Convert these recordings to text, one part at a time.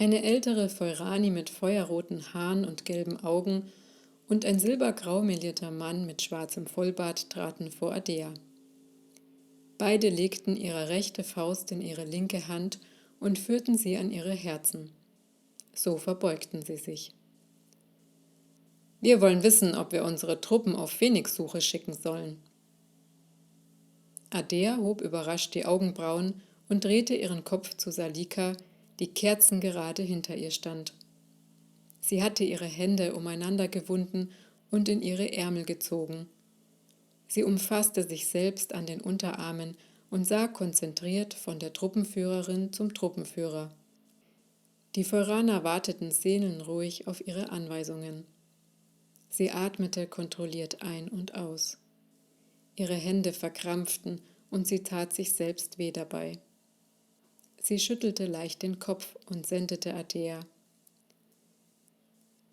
Eine ältere Feurani mit feuerroten Haaren und gelben Augen und ein silbergrau melierter Mann mit schwarzem Vollbart traten vor Ardea. Beide legten ihre rechte Faust in ihre linke Hand und führten sie an ihre Herzen. So verbeugten sie sich. »Wir wollen wissen, ob wir unsere Truppen auf Phoenix-Suche schicken sollen.« Ardea hob überrascht die Augenbrauen und drehte ihren Kopf zu Salika, die kerzengerade hinter ihr stand. Sie hatte ihre Hände umeinander gewunden und in ihre Ärmel gezogen. Sie umfasste sich selbst an den Unterarmen und sah konzentriert von der Truppenführerin zum Truppenführer. Die Feuraner warteten seelenruhig auf ihre Anweisungen. Sie atmete kontrolliert ein und aus. Ihre Hände verkrampften und sie tat sich selbst weh dabei. Sie schüttelte leicht den Kopf und sendete Ardea.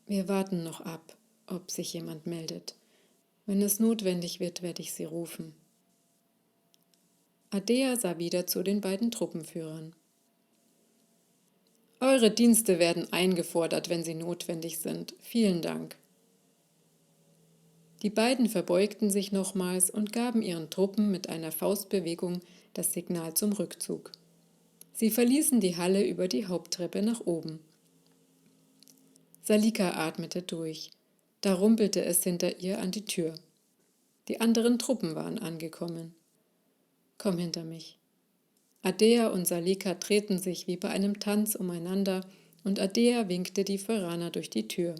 »Wir warten noch ab, ob sich jemand meldet. Wenn es notwendig wird, werde ich sie rufen.« Ardea sah wieder zu den beiden Truppenführern. »Eure Dienste werden eingefordert, wenn sie notwendig sind. Vielen Dank.« Die beiden verbeugten sich nochmals und gaben ihren Truppen mit einer Faustbewegung das Signal zum Rückzug. Sie verließen die Halle über die Haupttreppe nach oben. Salika atmete durch. Da rumpelte es hinter ihr an die Tür. Die anderen Truppen waren angekommen. »Komm hinter mich.« Ardea und Salika drehten sich wie bei einem Tanz umeinander und Ardea winkte die Feuraner durch die Tür.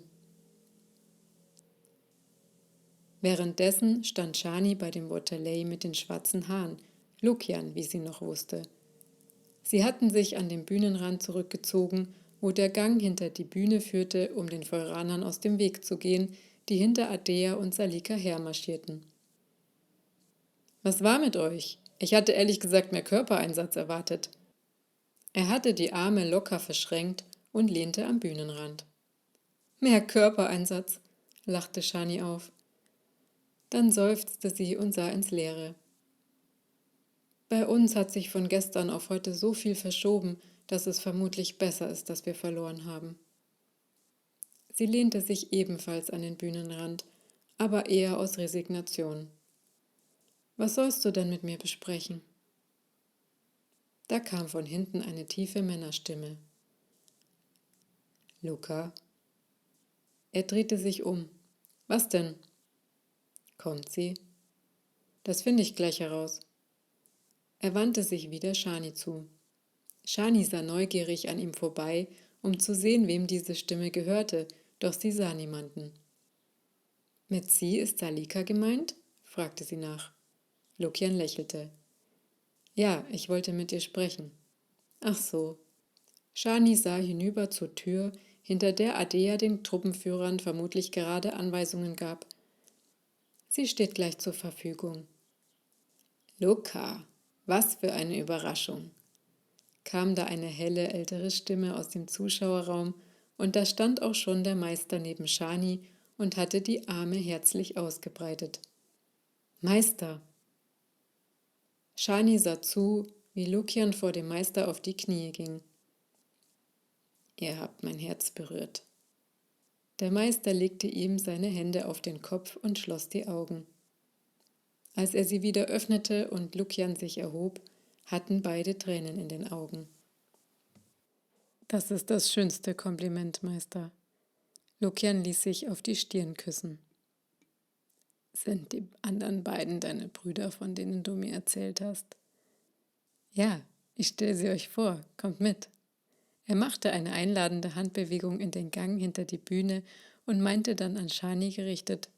Währenddessen stand Shani bei dem Waterlei mit den schwarzen Haaren, Lukian, wie sie noch wusste. Sie hatten sich an den Bühnenrand zurückgezogen, wo der Gang hinter die Bühne führte, um den Feuranern aus dem Weg zu gehen, die hinter Ardea und Salika hermarschierten. »Was war mit euch? Ich hatte ehrlich gesagt mehr Körpereinsatz erwartet.« Er hatte die Arme locker verschränkt und lehnte am Bühnenrand. »Mehr Körpereinsatz«, lachte Shani auf. Dann seufzte sie und sah ins Leere. »Bei uns hat sich von gestern auf heute so viel verschoben, dass es vermutlich besser ist, dass wir verloren haben.« Sie lehnte sich ebenfalls an den Bühnenrand, aber eher aus Resignation. »Was sollst du denn mit mir besprechen?« Da kam von hinten eine tiefe Männerstimme. »Luca?« Er drehte sich um. »Was denn?« »Kommt sie?« »Das finde ich gleich heraus.« Er wandte sich wieder Shani zu. Shani sah neugierig an ihm vorbei, um zu sehen, wem diese Stimme gehörte, doch sie sah niemanden. »Mit sie ist Salika gemeint?« fragte sie nach. Lukian lächelte. »Ja, ich wollte mit ihr sprechen.« »Ach so.« Shani sah hinüber zur Tür, hinter der Ardea den Truppenführern vermutlich gerade Anweisungen gab. »Sie steht gleich zur Verfügung.« »Luca, was für eine Überraschung«, kam da eine helle, ältere Stimme aus dem Zuschauerraum, und da stand auch schon der Meister neben Shani und hatte die Arme herzlich ausgebreitet. »Meister!« Shani sah zu, wie Lukian vor dem Meister auf die Knie ging. »Ihr habt mein Herz berührt.« Der Meister legte ihm seine Hände auf den Kopf und schloss die Augen. Als er sie wieder öffnete und Lukian sich erhob, hatten beide Tränen in den Augen. »Das ist das schönste Kompliment, Meister.« Lukian ließ sich auf die Stirn küssen. »Sind die anderen beiden deine Brüder, von denen du mir erzählt hast?« »Ja, ich stelle sie euch vor, kommt mit.« Er machte eine einladende Handbewegung in den Gang hinter die Bühne und meinte dann an Shani gerichtet: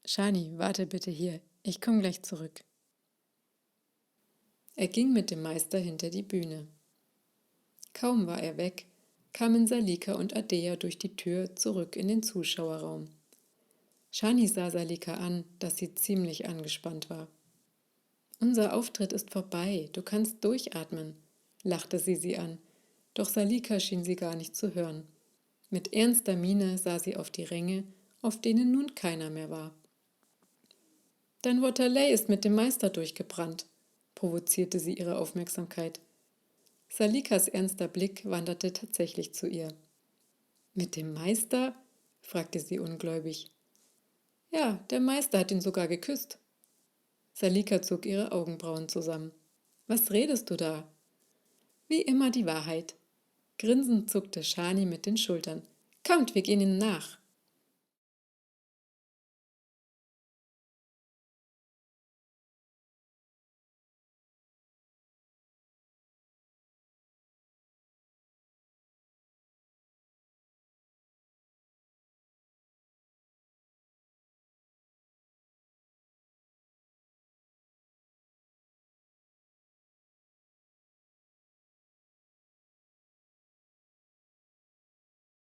»Shani, warte bitte hier, ich komme gleich zurück.« Er ging mit dem Meister hinter die Bühne. Kaum war er weg, kamen Salika und Ardea durch die Tür zurück in den Zuschauerraum. Shani sah Salika an, dass sie ziemlich angespannt war. »Unser Auftritt ist vorbei, du kannst durchatmen«, lachte sie an, doch Salika schien sie gar nicht zu hören. Mit ernster Miene sah sie auf die Ränge, auf denen nun keiner mehr war. »Dein Waterlei ist mit dem Meister durchgebrannt«, provozierte sie ihre Aufmerksamkeit. Salikas ernster Blick wanderte tatsächlich zu ihr. »Mit dem Meister?« fragte sie ungläubig. »Ja, der Meister hat ihn sogar geküsst.« Salika zog ihre Augenbrauen zusammen. »Was redest du da?« »Wie immer die Wahrheit.« Grinsend zuckte Shani mit den Schultern. »Kommt, wir gehen ihnen nach.«